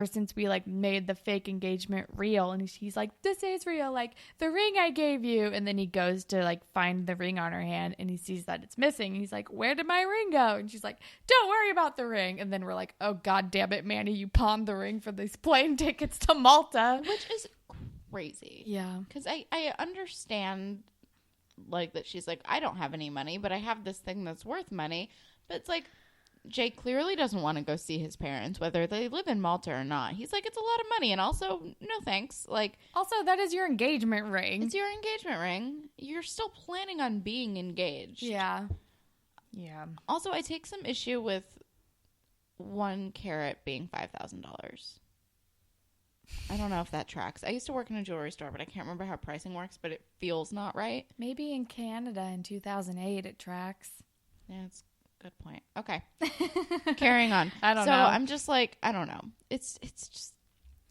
since we like made the fake engagement real. And he's like, this is real, like the ring I gave you. And then he goes to like find the ring on her hand and he sees that it's missing. He's like, where did my ring go? And she's like, don't worry about the ring. And then we're like, oh god damn it, Manny, you pawned the ring for these plane tickets to Malta, which is crazy. Yeah, because I understand like that she's like, I don't have any money, but I have this thing that's worth money. But it's like, Jay clearly doesn't want to go see his parents, whether they live in Malta or not. He's like, it's a lot of money, and also, no thanks. Like, also, that is your engagement ring. It's your engagement ring. You're still planning on being engaged. Yeah. Also, I take some issue with 1 carat being $5,000. I don't know if that tracks. I used to work in a jewelry store, but I can't remember how pricing works, but it feels not right. Maybe in Canada in 2008 it tracks. Yeah, it's a good point. Okay. Carrying on. I don't know. So I'm just like, I don't know. It's just...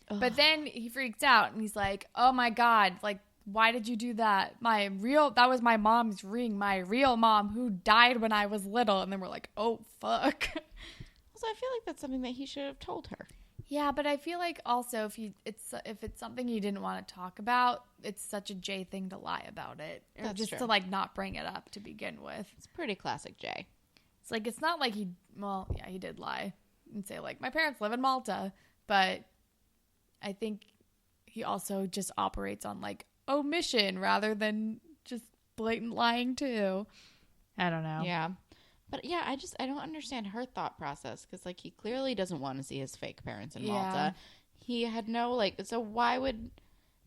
Ugh. But then he freaks out and he's like, oh my god, like, why did you do that? That was my mom's ring, my real mom who died when I was little. And then we're like, oh, fuck. Also, I feel like that's something that he should have told her. Yeah, but I feel like also if it's something you didn't want to talk about, it's such a Jay thing to lie about it. Or That's just true. to like not bring it up to begin with. It's pretty classic Jay. It's like, it's not like he did lie and say like, my parents live in Malta, but I think he also just operates on like omission rather than just blatant lying too. I don't know. Yeah. But yeah, I don't understand her thought process because like he clearly doesn't want to see his fake parents in Malta. He had no like, so why would,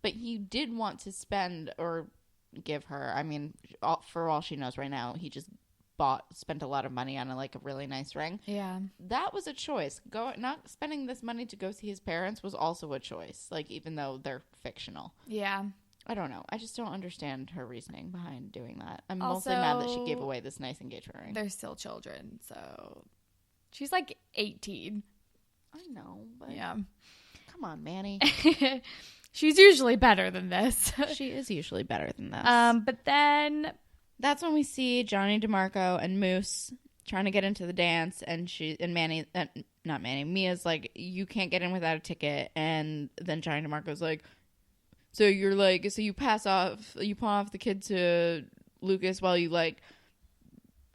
but he did want to spend or give her, I mean, for all she knows right now, he just spent a lot of money on a really nice ring. Yeah. That was a choice. Not spending this money to go see his parents was also a choice. Like, even though they're fictional. Yeah. I don't know. I just don't understand her reasoning behind doing that. I'm mostly mad that she gave away this nice engagement ring. They're still children, so she's like 18. I know, but yeah. Come on, Manny. She's usually better than this. She is usually better than this. But then that's when we see Johnny DeMarco and Moose trying to get into the dance, and Manny, not Manny, Mia's like, you can't get in without a ticket, and then Johnny DeMarco's like, so you're like, so you pawn off the kid to Lucas while you like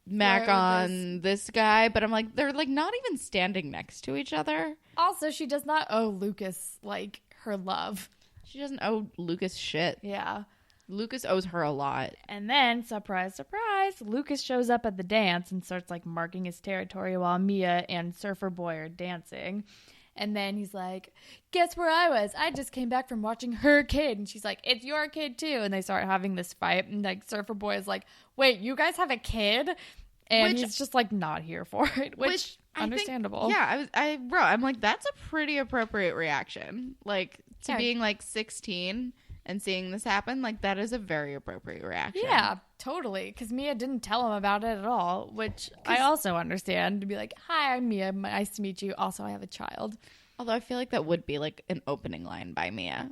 mac on this guy. But I'm like, they're like not even standing next to each other. Also, she does not owe Lucas like her love. She doesn't owe Lucas shit. Yeah. Lucas owes her a lot. And then, surprise, surprise, Lucas shows up at the dance and starts like marking his territory while Mia and Surfer Boy are dancing. And then he's like, guess where I was? I just came back from watching her kid. And she's like, it's your kid too. And they start having this fight. And like Surfer Boy is like, wait, you guys have a kid? And he's just like not here for it, which understandable. I'm like, that's a pretty appropriate reaction. Like to being like 16 and seeing this happen, like that is a very appropriate reaction. Yeah, totally. Because Mia didn't tell him about it at all, which I also understand. To be like, hi, I'm Mia. Nice to meet you. Also, I have a child. Although I feel like that would be like an opening line by Mia.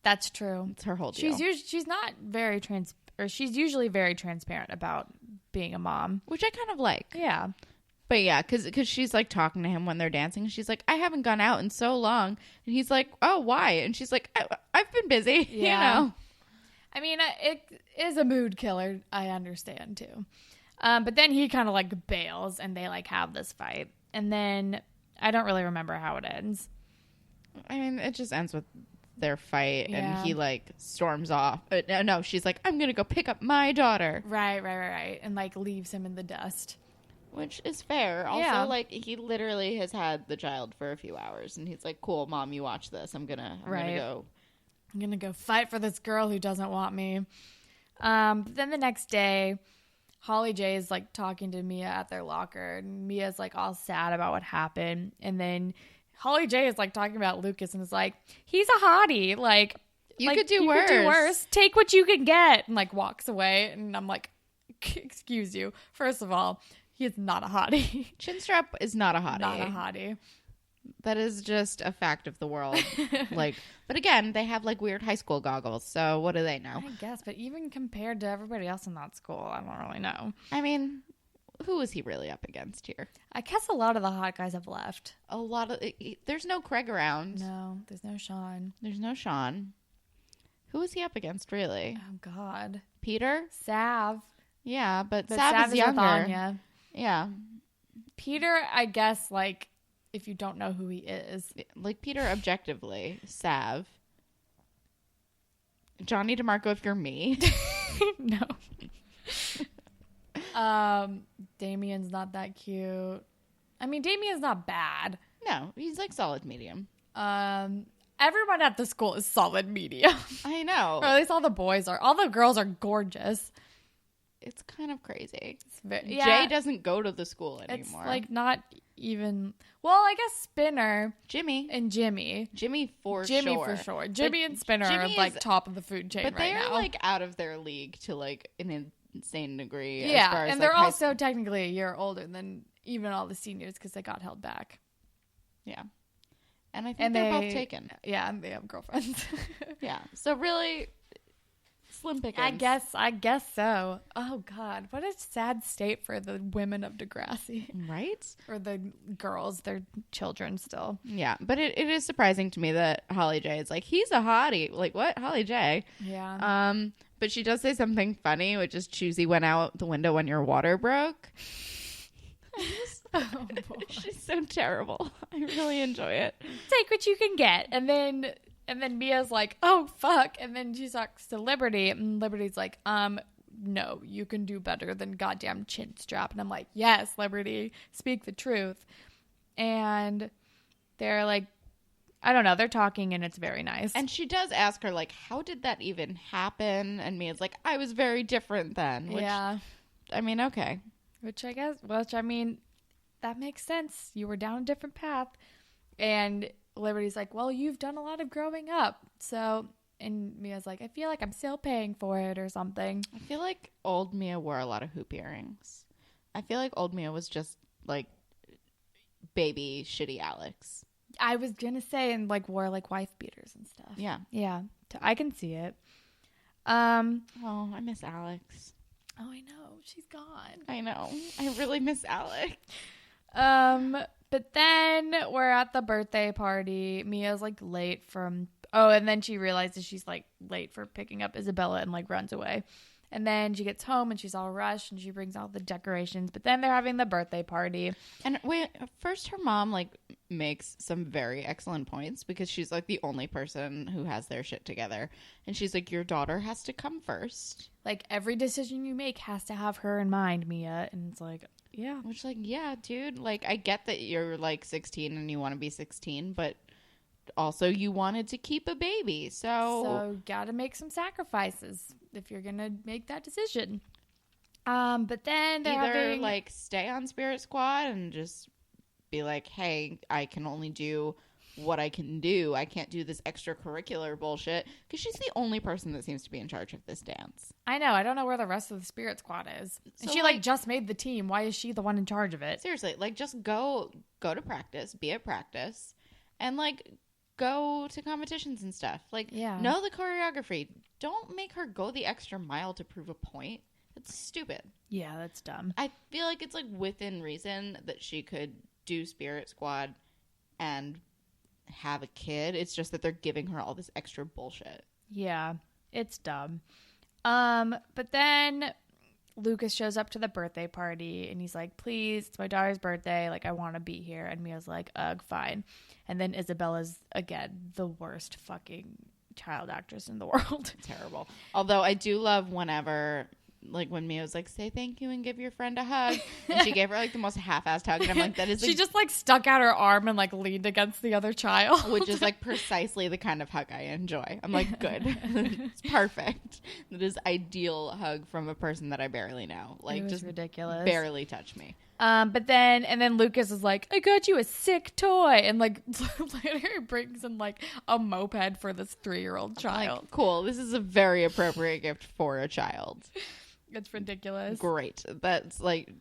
That's true. It's her whole deal. She's not very she's usually very transparent about being a mom, which I kind of like. Yeah. But yeah, because she's like talking to him when they're dancing. She's like, I haven't gone out in so long. And he's like, oh, why? And she's like, I've been busy. Yeah. You know? I mean, it is a mood killer. I understand too. But then he kind of like bails and they like have this fight. And then I don't really remember how it ends. I mean, it just ends with their fight and he like storms off. No, she's like, I'm going to go pick up my daughter. Right. And like leaves him in the dust. Which is fair. Also, like, he literally has had the child for a few hours. And he's like, cool, Mom, you watch this. I'm gonna go. I'm gonna go fight for this girl who doesn't want me. But then the next day, Holly J is, like, talking to Mia at their locker. And Mia's, like, all sad about what happened. And then Holly J is, like, talking about Lucas and is like, he's a hottie. Like, you could do worse. Take what you can get. And, like, walks away. And I'm like, excuse you. First of all, he is not a hottie. Chinstrap is not a hottie. Not a hottie. That is just a fact of the world. Like, but again, they have like weird high school goggles, so what do they know? I guess, but even compared to everybody else in that school, I don't really know. I mean, who is he really up against here? I guess a lot of the hot guys have left. A lot of there's no Craig around. No, there's no Sean. There's no Sean. Who is he up against, really? Oh God, Peter? Sav. Yeah, but But Sav is with younger. Anya. Yeah. Peter, I guess, like, if you don't know who he is. Like, Peter, objectively. Sav. Johnny DeMarco, if you're me. No. Damien's not that cute. I mean, Damien's not bad. No, he's like solid medium. Everyone at the school is solid medium. I know. Or at least all the boys are. All the girls are gorgeous. It's kind of crazy. Yeah, Jay doesn't go to the school anymore. it's like not even. Well, I guess Spinner Jimmy. and Jimmy. Jimmy for Jimmy sure. for sure. Jimmy But and Spinner Jimmy are like is- top of the food chain But right they're now. like out of their league to like an insane degree. as Yeah, far as, and like, they're high also technically a year older than even all the seniors because they got held back. Yeah. And I think And they're they both taken. Yeah, and they have girlfriends. Yeah. So really, slim pickings. I guess so. Oh God, what a sad state for the women of Degrassi. Right? Or the girls, they're children still. Yeah. But it is surprising to me that Holly J is like, he's a hottie. Like, what? Holly J? Yeah. But she does say something funny, which is choosy went out the window when your water broke. Oh, boy. She's so terrible. I really enjoy it. Take what you can get. And then Mia's like, oh fuck. And then she talks to Liberty, and Liberty's like, no, you can do better than goddamn Chinstrap. And I'm like, yes, Liberty, speak the truth. And they're like, I don't know, they're talking and it's very nice. And she does ask her, like, how did that even happen? And Mia's like, I was very different then. Which, yeah. I mean, okay. Which I mean, that makes sense. You were down a different path. And Liberty's like, well, you've done a lot of growing up. So, and Mia's like, I feel like I'm still paying for it or something. I feel like old Mia wore a lot of hoop earrings. I feel like old Mia was just, like, baby shitty Alex. I was going to say, and like wore like wife beaters and stuff. Yeah. Yeah. I can see it. Oh, I miss Alex. Oh, I know. She's gone. I know. I really miss Alex. But then we're at the birthday party. Mia's like late and then she realizes she's like late for picking up Isabella and like runs away. And then she gets home and she's all rushed and she brings out the decorations. But then they're having the birthday party. And wait, first her mom like makes some very excellent points because she's like the only person who has their shit together. And she's like, your daughter has to come first. Like every decision you make has to have her in mind, Mia. And it's like, yeah. Which like, yeah, dude, like I get that you're like 16 and you want to be 16, but also you wanted to keep a baby. So gotta make some sacrifices if you're gonna make that decision. But then they're either like stay on Spirit Squad and just be like, hey, I can only do what I can do. I can't do this extracurricular bullshit, because she's the only person that seems to be in charge of this dance. I know. I don't know where the rest of the Spirit Squad is. And So, she like just made the team. Why is she the one in charge of it? Seriously, like just go to practice, be at practice, and like go to competitions and stuff. Like, Yeah. know the choreography. Don't make her go the extra mile to prove a point. That's stupid. Yeah, that's dumb. I feel like it's like within reason that she could do Spirit Squad and have a kid. It's just that they're giving her all this extra bullshit. Yeah, it's dumb. But then Lucas shows up to the birthday party and he's like, please, it's my daughter's birthday. Like, I want to be here. And Mia's like, ugh, fine. And then Isabella's, again, the worst fucking child actress in the world. Terrible. Although I do love whenever, like when Mia was like, say thank you and give your friend a hug. And she gave her like the most half-assed hug. And I'm like, that is She just like stuck out her arm and like leaned against the other child. which is like precisely the kind of hug I enjoy. I'm like, good. It's perfect. That is ideal hug from a person that I barely know. Like, It was just ridiculous. barely touch me. But then Lucas is like, I got you a sick toy. And like later brings him like a moped for this 3-year-old child. Like, cool. This is a very appropriate gift for a child. It's ridiculous. Great. That's like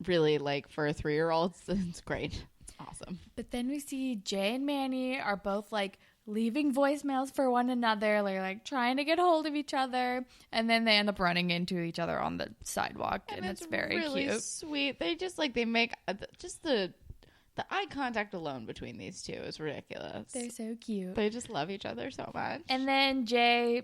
really like for a 3-year-old. It's great. It's awesome. But then we see Jay and Manny are both like leaving voicemails for one another. They're like trying to get hold of each other, and then they end up running into each other on the sidewalk, and it's very really cute. Sweet. They just like they make just the eye contact alone between these two is ridiculous. They're so cute. They just love each other so much. And then Jay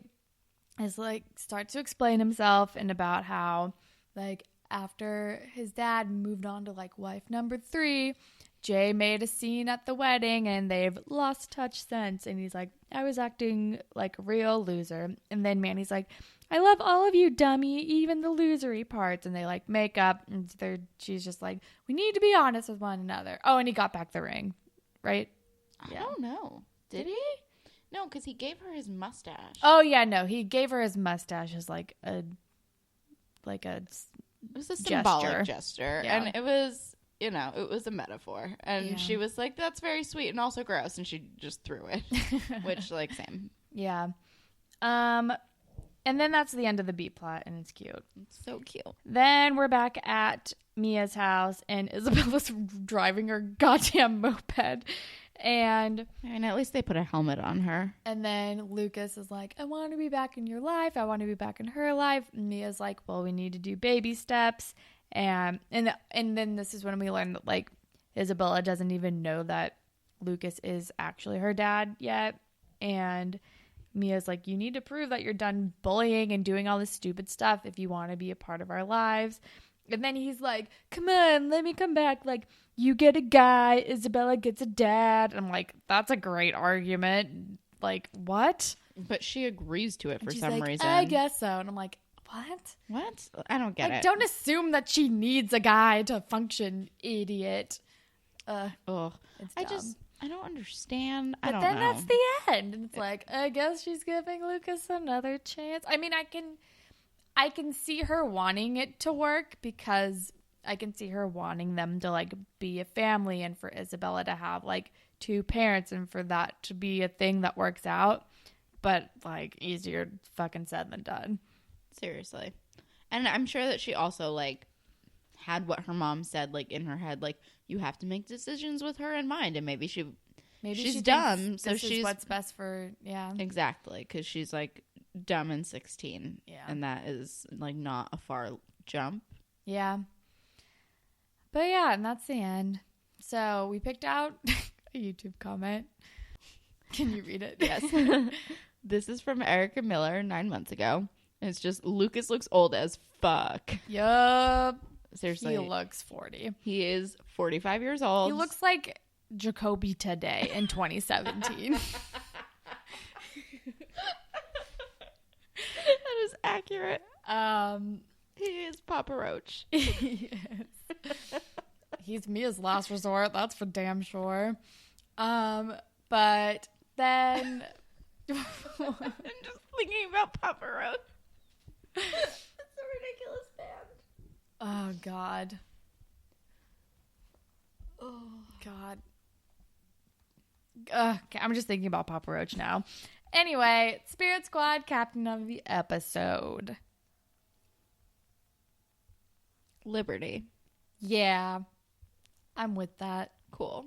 is like starts to explain himself and about how like after his dad moved on to like wife number 3, Jay made a scene at the wedding and they've lost touch since. And he's like, I was acting like a real loser. And then Manny's like, I love all of you, dummy, even the losery parts. And they like make up, and she's just like, we need to be honest with one another. Oh, and he got back the ring, right? I don't know. Did he? No, because he gave her his mustache. Oh yeah, no, he gave her his mustache as like a It was a symbolic gesture. Yeah. And it was, it was a metaphor. And she was like, that's very sweet and also gross. And she just threw it, which like same. Yeah. And then that's the end of the B plot, and it's cute. It's so cute. Then we're back at Mia's house, and Isabella's driving her goddamn moped. And at least they put a helmet on her. And then Lucas is like, I want to be back in your life. I want to be back in her life. And Mia's like, well, we need to do baby steps. And then this is when we learn that, like, Isabella doesn't even know that Lucas is actually her dad yet. And Mia's like, you need to prove that you're done bullying and doing all this stupid stuff if you want to be a part of our lives. And then he's like, come on, let me come back. Like, you get a guy, Isabella gets a dad. I'm like, that's a great argument. Like, what? But she agrees to it for some reason. I guess so. And I'm like, what? What? I don't get it. Don't assume that she needs a guy to function, idiot. It's dumb. I don't understand. But I don't then know. that's the end. And it's like, I guess she's giving Lucas another chance. I mean, I can see her wanting it to work because I can see her wanting them to like be a family and for Isabella to have like 2 parents and for that to be a thing that works out. But like easier fucking said than done. Seriously. And I'm sure that she also like had what her mom said like in her head, like you have to make decisions with her in mind, and maybe she's dumb, so she's what's best for exactly, because she's like dumb and 16, and that is like not a far jump. Yeah, but yeah, and that's the end. So we picked out a YouTube comment. Can you read it? Yes. This is from Erica Miller 9 months ago. And it's just, Lucas looks old as fuck. Yup. Seriously. He looks 40. He is 45 years old. He looks like Jacoby today in 2017. That is accurate. He is Papa Roach. Yes. He's Mia's last resort. That's for damn sure. But then... I'm just thinking about Papa Roach. It's a ridiculous band. Oh, God. Oh, God. Okay, I'm just thinking about Papa Roach now. Anyway, Spirit Squad, captain of the episode. Liberty. Yeah. I'm with that. Cool.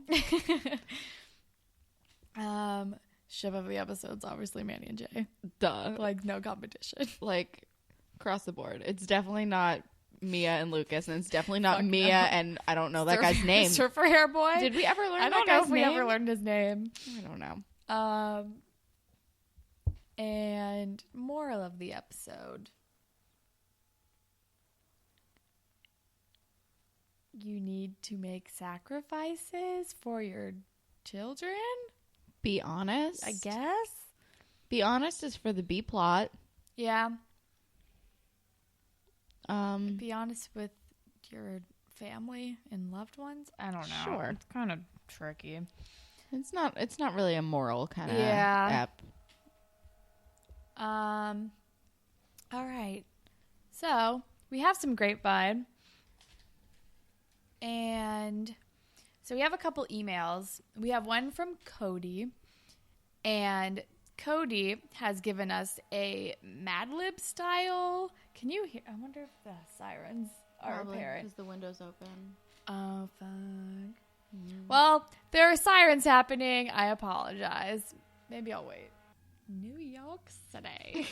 Ship of the episode's obviously Manny and Jay. Duh. Like, no competition. Like, across the board. It's definitely not Mia and Lucas, and it's definitely not Fuck Mia no. and I don't know that guy's name. Surfer Hair Boy? Did we ever learn I that don't know guy's if we name? ever learned his name. I don't know. And moral of the episode. You need to make sacrifices for your children? Be honest. I guess. Be honest is for the B plot. Yeah. Be honest with your family and loved ones. I don't know. Sure. It's kind of tricky. It's not really a moral kind of app. All right. So we have some grapevine. And so we have a couple emails. We have one from Cody. And Cody has given us a Mad Lib style. Can you hear? I wonder if the sirens are apparent. Because the window's open. Oh, fuck. Well, there are sirens happening. I apologize. Maybe I'll wait. New York City.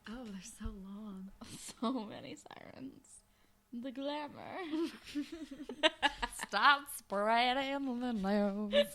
Oh, they're so long. So many sirens. The glamour. Stop spreading the news.